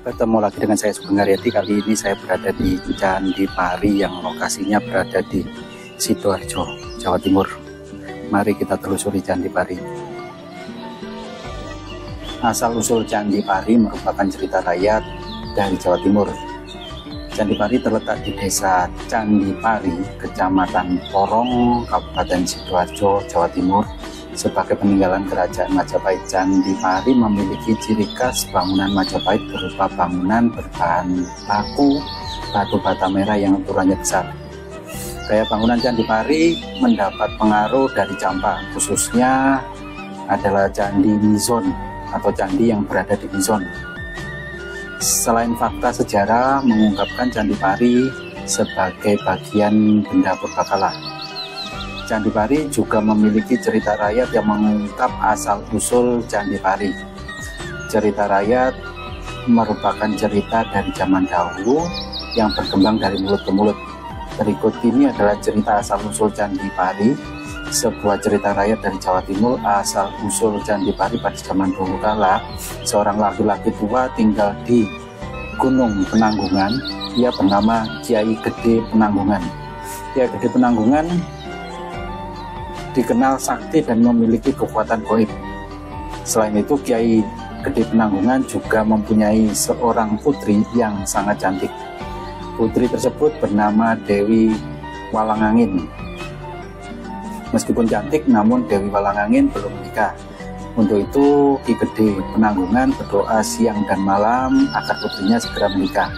Ketemu lagi dengan saya Sugeng Haryadi. Kali ini saya berada di Candi Pari yang lokasinya berada di Sidoarjo, Jawa Timur. Mari kita telusuri Candi Pari. Asal-usul Candi Pari merupakan cerita rakyat dari Jawa Timur. Candi Pari terletak di Desa Candi Pari, Kecamatan Porong, Kabupaten Sidoarjo, Jawa Timur. Sebagai peninggalan kerajaan Majapahit, Candi Pari memiliki ciri khas bangunan Majapahit berupa bangunan berbahan baku batu bata merah yang ukurannya besar. Gaya bangunan Candi Pari mendapat pengaruh dari Campa, khususnya adalah Candi Mizon atau candi yang berada di Mizon. Selain fakta sejarah mengungkapkan Candi Pari sebagai bagian benda purbakala, Candi Pari juga memiliki cerita rakyat yang mengungkap asal-usul Candi Pari. Cerita rakyat merupakan cerita dari zaman dahulu yang berkembang dari mulut ke mulut. Berikut ini adalah cerita asal-usul Candi Pari, sebuah cerita rakyat dari Jawa Timur. Asal-usul Candi Pari pada zaman dahulu kala, seorang laki-laki tua tinggal di Gunung Penanggungan. Ia bernama Kiai Gede Penanggungan. Kiai Gede Penanggungan dikenal sakti dan memiliki kekuatan gaib. Selain itu, Kiai Gede Penanggungan juga mempunyai seorang putri yang sangat cantik. Putri tersebut bernama Dewi Walangangin. Meskipun cantik, namun Dewi Walangangin belum menikah. Untuk itu, Ki Gede Penanggungan berdoa siang dan malam agar putrinya segera menikah.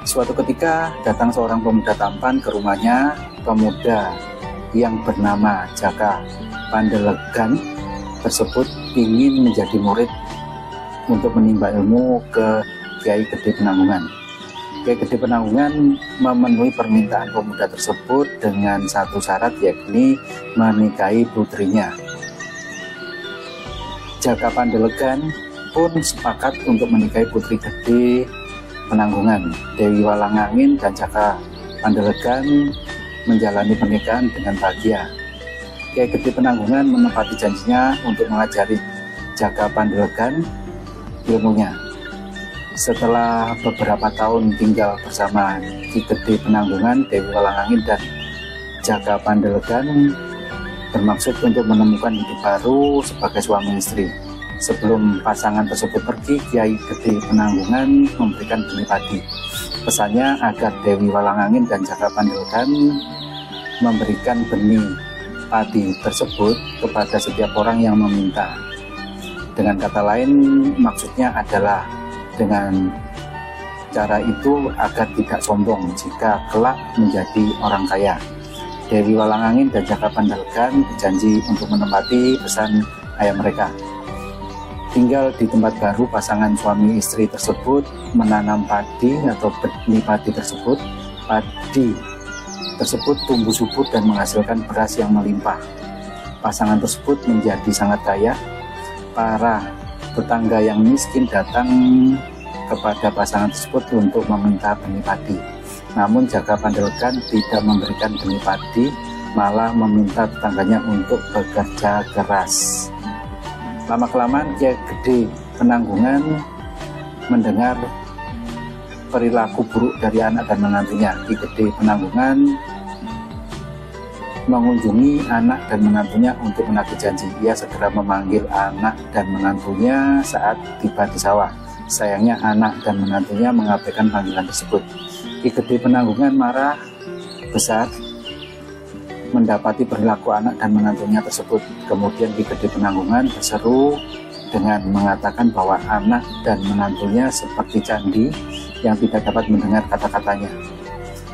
Suatu ketika, datang seorang pemuda tampan ke rumahnya. Pemuda yang bernama Jaka Pandelegan tersebut ingin menjadi murid untuk menimba ilmu ke Kiai Gede Penanggungan. Kiai Gede Penanggungan memenuhi permintaan pemuda tersebut dengan satu syarat, yakni menikahi putrinya. Jaka Pandelegan pun sepakat untuk menikahi putri Gede Penanggungan. Dewi Walangangin dan Jaka Pandelegan menjalani pernikahan dengan bahagia. Kiai Gede Penanggungan menepati janjinya untuk mengajari Jaka Pandelegan ilmunya. Setelah beberapa tahun tinggal bersama Ki Gede Penanggungan, Dewi Walangangin dan Jaka Pandelegan bermaksud untuk menemukan hidup baru sebagai suami istri. Sebelum pasangan tersebut pergi, Kiai Gede Penanggungan memberikan benih padi. Pesannya agar Dewi Walangangin dan Jaka Pandelegan memberikan benih padi tersebut kepada setiap orang yang meminta. Dengan kata lain, maksudnya adalah dengan cara itu agar tidak sombong jika kelak menjadi orang kaya. Dewi Walangangin dan Jaka Pandelegan berjanji untuk menepati pesan ayah mereka. Tinggal di tempat baru, pasangan suami istri tersebut menanam padi atau benih padi tersebut. Padi tersebut tumbuh subur dan menghasilkan beras yang melimpah. Pasangan tersebut menjadi sangat kaya. Para tetangga yang miskin datang kepada pasangan tersebut untuk meminta benih padi. Namun Jaka Pandelegan tidak memberikan benih padi, malah meminta tetangganya untuk bekerja keras. Lama-kelamaan Kiai Gede Penanggungan mendengar perilaku buruk dari anak dan menantunya. Ki Gede Penanggungan mengunjungi anak dan menantunya untuk menagih janji. Ia segera memanggil anak dan menantunya saat tiba di sawah. Sayangnya anak dan menantunya mengabaikan panggilan tersebut. Ki Gede Penanggungan marah besar mendapati perilaku anak dan menantunya tersebut. Kemudian Ki Gede Penanggungan berseru dengan mengatakan bahwa anak dan menantunya seperti candi yang tidak dapat mendengar kata-katanya.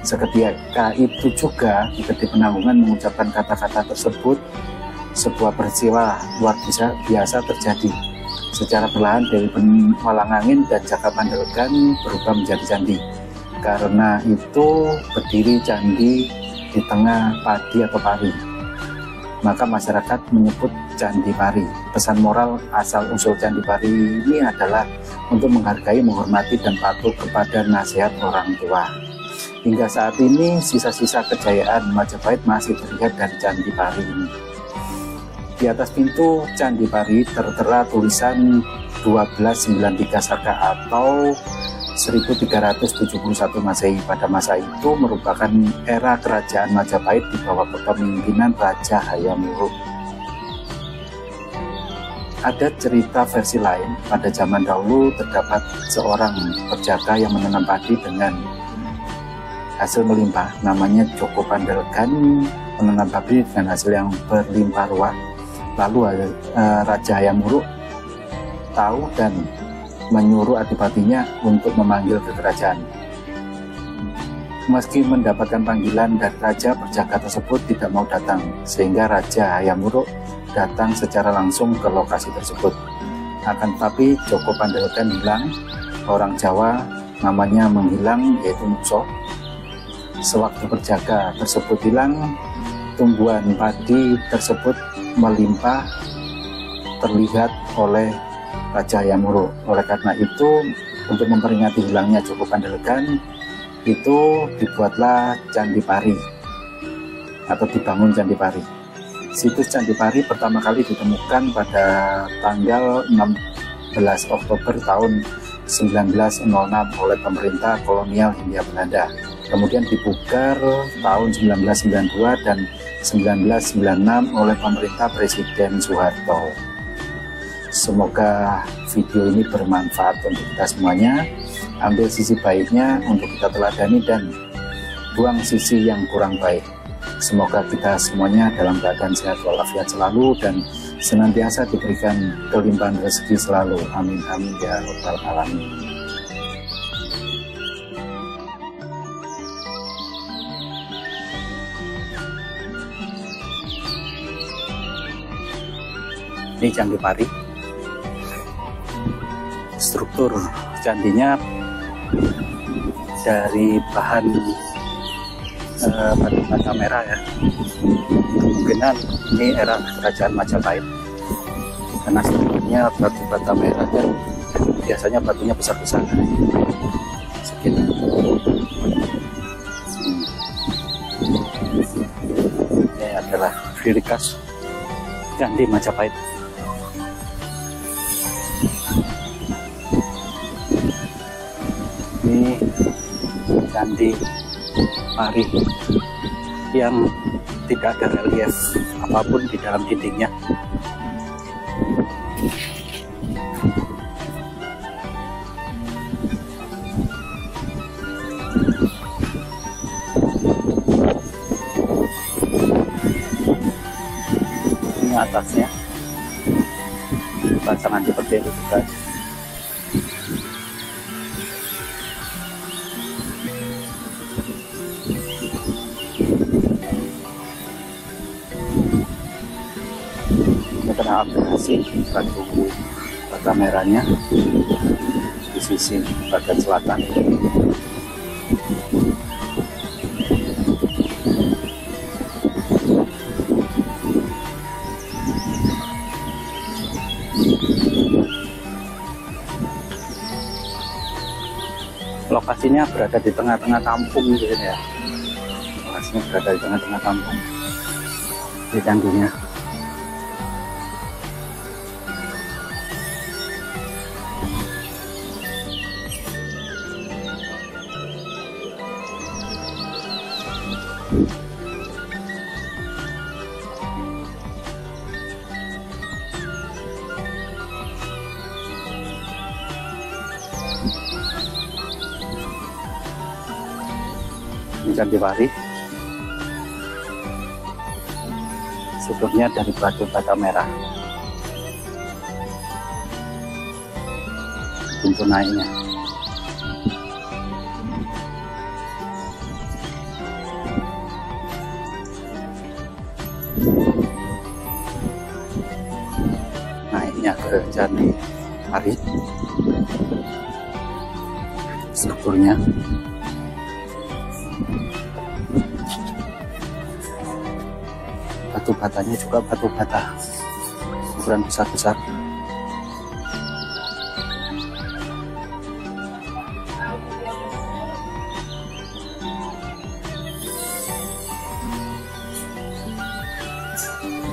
Seketika itu juga Ki Gede Penanggungan mengucapkan kata-kata tersebut. Sebuah peristiwa luar biasa terjadi. Secara perlahan Dewi Walangangin dan Jaka Pandelegan berubah menjadi candi. Karena itu berdiri candi di tengah padi atau pari. Maka masyarakat menyebut Candi Pari. Pesan moral asal-usul Candi Pari ini adalah untuk menghargai, menghormati, dan patuh kepada nasihat orang tua. Hingga saat ini, sisa-sisa kejayaan Majapahit masih terlihat dari Candi Pari ini. Di atas pintu Candi Pari tertera tulisan 1293 Saka atau 1371 Masehi. Pada masa itu merupakan era kerajaan Majapahit di bawah kepemimpinan Raja Hayam Wuruk. Ada cerita versi lain, pada zaman dahulu terdapat seorang perjaka yang menanam padi dengan hasil melimpah, namanya Joko Pandelegan, menanam padi dengan hasil yang berlimpah ruah. Lalu Raja Hayam Wuruk tahu dan menyuruh adipatinya untuk memanggil ke kerajaan. Meski mendapatkan panggilan dari raja, perjaka tersebut tidak mau datang, sehingga Raja Hayam Wuruk datang secara langsung ke lokasi tersebut. Akan tetapi Joko Pandelegan hilang, orang Jawa namanya menghilang, yaitu Mukso. Sewaktu perjaka tersebut hilang, tumbuhan padi tersebut melimpah terlihat oleh Raja Hayam Wuruk. Oleh karena itu, untuk memperingati hilangnya Joko Pandelegan, itu dibuatlah Candi Pari atau dibangun Candi Pari. Situs Candi Pari pertama kali ditemukan pada tanggal 16 Oktober tahun 1906 oleh pemerintah kolonial Hindia Belanda. Kemudian dipugar tahun 1992 dan 1996 oleh pemerintah Presiden Soeharto. Semoga video ini bermanfaat untuk kita semuanya. Ambil sisi baiknya untuk kita teladani dan buang sisi yang kurang baik. Semoga kita semuanya dalam keadaan sehat walafiat selalu dan senantiasa diberikan kelimpahan rezeki selalu. Amin amin ya rabbal alamin. Ini Candi Pari. Struktur candinya dari bahan batu bata merah ya. Kemungkinan ini era kerajaan Majapahit karena strukturnya batu bata merah dan biasanya batunya besar-besar. Sekitar. Ini adalah ciri khas Candi Majapahit. Ini Candi Pari yang tidak ada relief apapun di dalam dindingnya. Ini atasnya pasangan seperti itu juga. Kena aplikasi batu bata merahnya di sisi bagian selatan. Lokasinya berada di tengah-tengah kampung gitu ya. Lokasinya berada di tengah-tengah kampung. Di candinya. Ini Candi Pari. Strukturnya dari batu bata merah. Pintu naiknya. Naiknya ke Candi Pari. Strukturnya. Batu batanya juga batu bata ukuran besar-besar.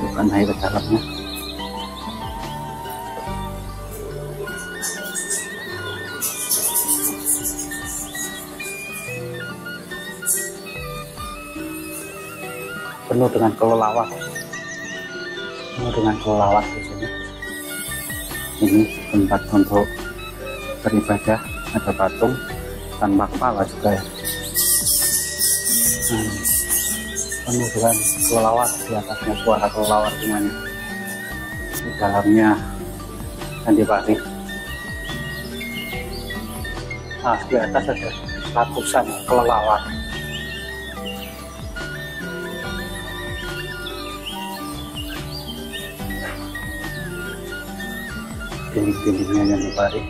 Bukan naik ke dalamnya. penuh dengan kelelawar, di sini. Ini tempat untuk beribadah, ada patung tanpa kepala juga ya. Penuh dengan kelelawar, di atasnya suara kelelawar semuanya. Di dalamnya Candi Pari. Di atas ada ratusan kelelawar. Dinding-dindingnya Candi Pari.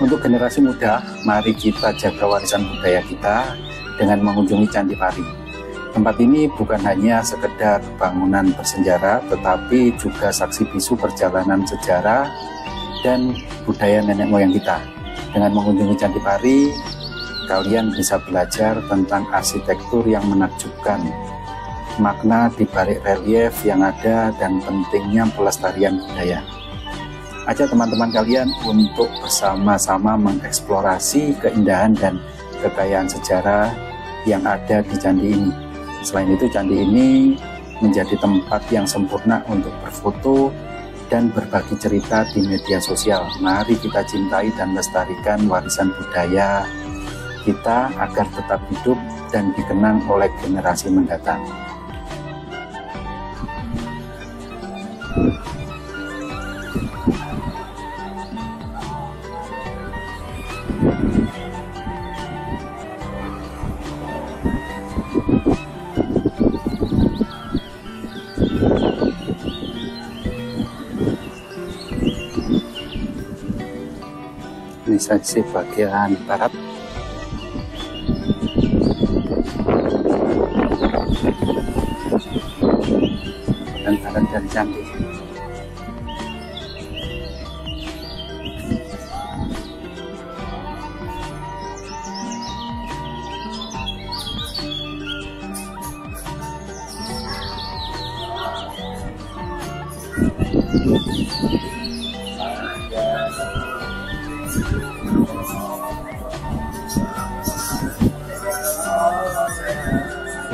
Untuk generasi muda, mari kita jaga warisan budaya kita dengan mengunjungi Candi Pari. Tempat ini bukan hanya sekedar bangunan bersejarah, tetapi juga saksi bisu perjalanan sejarah dan budaya nenek moyang kita. Dengan mengunjungi Candi Pari, kalian bisa belajar tentang arsitektur yang menakjubkan, makna di balik relief yang ada, dan pentingnya pelestarian budaya. Ajak teman-teman kalian untuk bersama-sama mengeksplorasi keindahan dan kekayaan sejarah yang ada di candi ini. Selain itu, candi ini menjadi tempat yang sempurna untuk berfoto dan berbagi cerita di media sosial. Mari kita cintai dan lestarikan warisan budaya kita agar tetap hidup dan dikenang oleh generasi mendatang. Ini seksi bagian barat. Dan barat dari candi.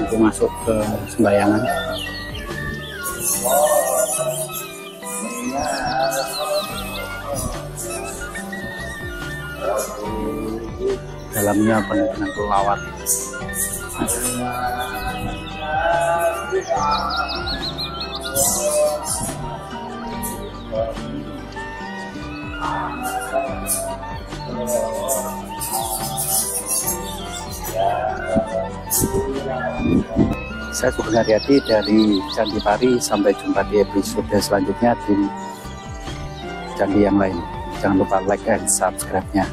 Untuk masuk ke sembayangan. Dalamnya penuh dengan kelelawar. Saya Sugeng Haryadi dari Candi Pari. Sampai jumpa di episode selanjutnya di candi yang lain. Jangan lupa like dan subscribe-nya.